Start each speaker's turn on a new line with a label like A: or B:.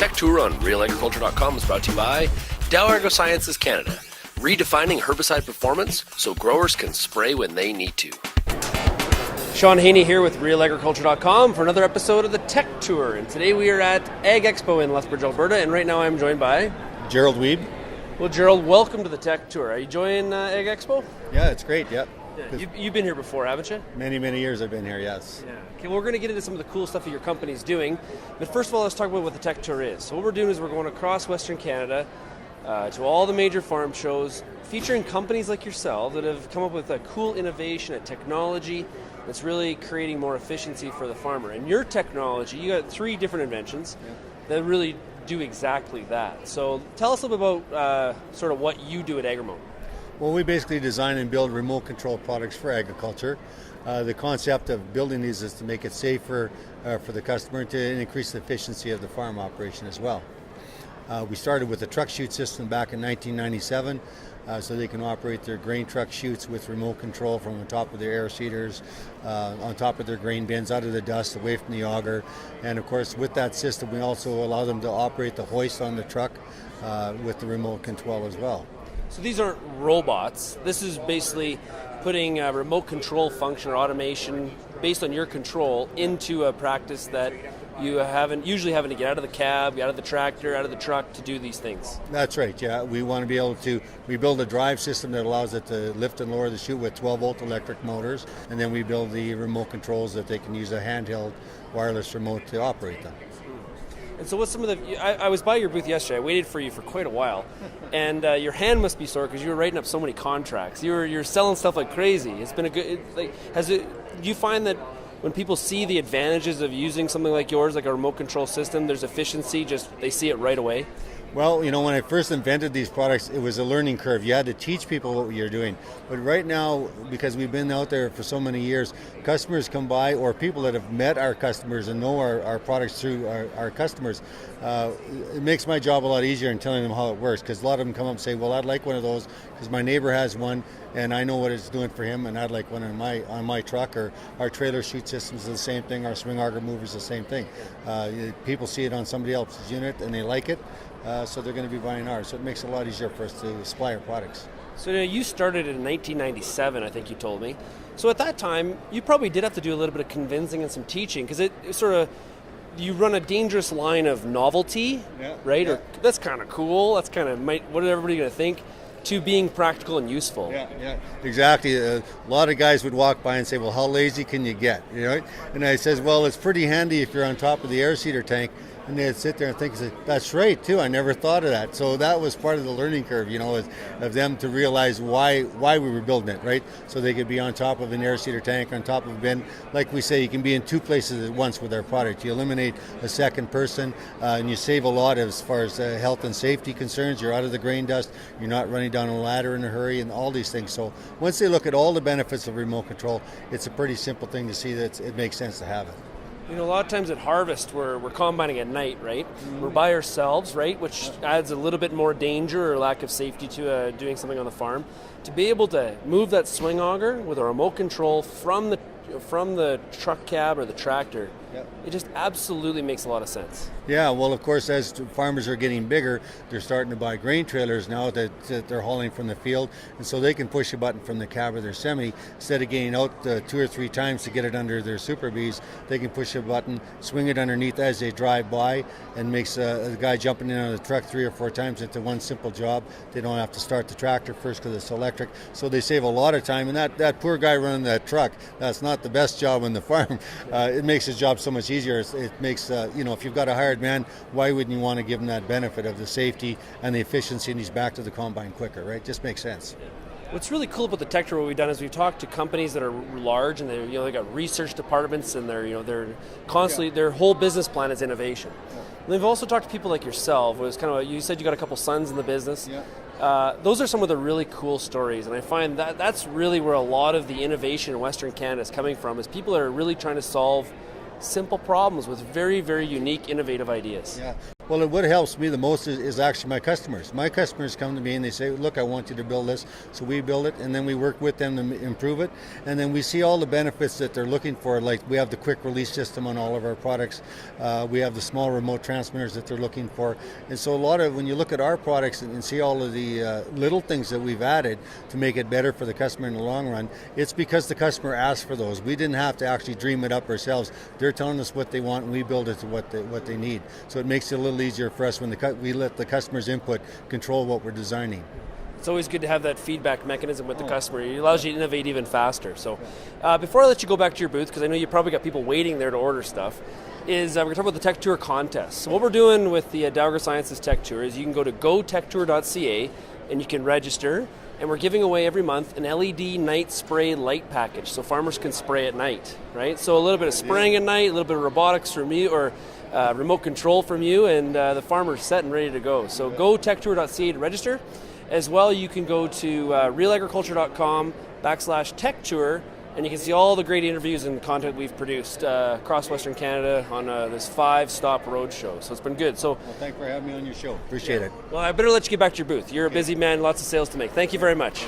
A: TechTour on RealAgriculture.com is brought to you by Dow AgroSciences Canada, redefining herbicide performance so growers can spray when they need to. Sean Haney here with RealAgriculture.com for another episode of the Tech Tour. And today we are at Ag Expo in Lethbridge, Alberta, and right now I'm joined by
B: Gerald Wiebe.
A: Well, Gerald, welcome to the Tech Tour. Are you enjoying Ag Expo?
B: Yeah, it's great, yep.
A: Yeah. You've been here before, haven't you?
B: Many years I've been here, yes.
A: Yeah. Okay, well, we're going to get into some of the cool stuff that your company's doing. But first of all, let's talk about what the Tech Tour is. So what we're doing is we're going across Western Canada to all the major farm shows, featuring companies like yourself that have come up with a cool innovation, a technology that's really creating more efficiency for the farmer. And your technology, you got 3 different inventions that really do exactly that. So tell us a little bit about sort of what you do at Agremote.
B: Well, we basically design and build remote control products for agriculture. The concept of building these is to make it safer for the customer and to increase the efficiency of the farm operation as well. We started with a truck chute system back in 1997 so they can operate their grain truck chutes with remote control from on top of their air seeders, on top of their grain bins, out of the dust, away from the auger. And of course, with that system, we also allow them to operate the hoist on the truck with the remote control as well.
A: So these aren't robots. This is basically putting a remote control function or automation based on your control into a practice that you usually having to get out of the cab, out of the tractor, out of the truck to do these things.
B: That's right, yeah. We want to be able to, we build a drive system that allows it to lift and lower the chute with 12-volt electric motors, and then we build the remote controls that they can use a handheld wireless remote to operate them.
A: And so what's some of the, I was by your booth yesterday, I waited for you for quite a while, and your hand must be sore because you were writing up so many contracts. You're selling stuff like crazy. It's been a good, do you find that when people see the advantages of using something like yours, like a remote control system, there's efficiency, just they see it right away?
B: Well, you know, when I first invented these products, it was a learning curve. You had to teach people what you're doing. But right now, because we've been out there for so many years, customers come by, or people that have met our customers and know our products through our customers, it makes my job a lot easier in telling them how it works, because a lot of them come up and say, well, I'd like one of those because my neighbor has one and I know what it's doing for him, and I'd like one on my truck. Or our trailer chute systems are the same thing, our swing auger movers the same thing. People see it on somebody else's unit and they like it. So they're going to be buying ours. So it makes it a lot easier for us to supply our products.
A: So you started in 1997, I think you told me. So at that time, you probably did have to do a little bit of convincing and some teaching, because it sort of, you run a dangerous line of novelty, right? Yeah. Or that's kind of cool. That's kind of, what is everybody going to think? To being practical and useful.
B: Yeah, exactly. A lot of guys would walk by and say, well, how lazy can you get? You know? And I says, well, it's pretty handy if you're on top of the air seeder tank. And they'd sit there and think, that's right, too. I never thought of that. So that was part of the learning curve, you know, of them to realize why we were building it, right? So they could be on top of an air seeder tank, on top of a bin. Like we say, you can be in 2 places at once with our product. You eliminate a second person, and you save a lot as far as health and safety concerns. You're out of the grain dust. You're not running down a ladder in a hurry, and all these things. So once they look at all the benefits of remote control, it's a pretty simple thing to see that it makes sense to have it.
A: You know, a lot of times at harvest, we're combining at night, right? Mm-hmm. We're by ourselves, right? Which adds a little bit more danger or lack of safety to doing something on the farm. To be able to move that swing auger with a remote control from the truck cab or the tractor, it just absolutely makes a lot of sense. Yeah,
B: well, of course, as farmers are getting bigger, they're starting to buy grain trailers now that they're hauling from the field, and so they can push a button from the cab of their semi. Instead of getting out 2 or 3 times to get it under their Super Bs, they can push a button, swing it underneath as they drive by, and makes the guy jumping in on the truck 3 or 4 times into one simple job. They don't have to start the tractor first because it's electric, so they save a lot of time. And that poor guy running that truck, that's not the best job on the farm. It makes his job so much easier. It makes, if you've got a hired man, why wouldn't you want to give him that benefit of the safety and the efficiency, and he's back to the combine quicker, right? Just makes sense.
A: What's really cool about the Tech Tour, what we've done is we've talked to companies that are large, and they got research departments, and they're constantly, their whole business plan is innovation. And they've also talked to people like yourself. It was kind of, you said you got a couple sons in the business. Those are some of the really cool stories, and I find that's really where a lot of the innovation in Western Canada is coming from, is people that are really trying to solve simple problems with very, very unique, innovative ideas.
B: Yeah. Well, what helps me the most is actually my customers. My customers come to me and they say, look, I want you to build this. So we build it, and then we work with them to improve it. And then we see all the benefits that they're looking for. Like we have the quick release system on all of our products. We have the small remote transmitters that they're looking for. And so when you look at our products and see all of the little things that we've added to make it better for the customer in the long run, it's because the customer asked for those. We didn't have to actually dream it up ourselves. They're telling us what they want, and we build it to what they need. So it makes it a little easier for us when we let the customer's input control what we're designing.
A: It's always good to have that feedback mechanism with the customer. It allows you to innovate even faster. So before I let you go back to your booth, because I know you probably got people waiting there to order stuff, we're going to talk about the TechTour contest. So what we're doing with the Dow AgroSciences TechTour is you can go to gotechtour.ca and you can register, and we're giving away every month an LED night spray light package so farmers can spray at night, right? So a little bit of spraying at night, a little bit of robotics from you, or remote control from you, and the farmer's set and ready to go. So go techtour.ca to register. As well, you can go to realagriculture.com/TechTour, and you can see all the great interviews and content we've produced across Western Canada on this 5-stop road show. So it's been good. So,
B: well, thanks for having me on your show. Appreciate it.
A: Well, I better let you get back to your booth. You're a busy man, lots of sales to make. Thank you very much.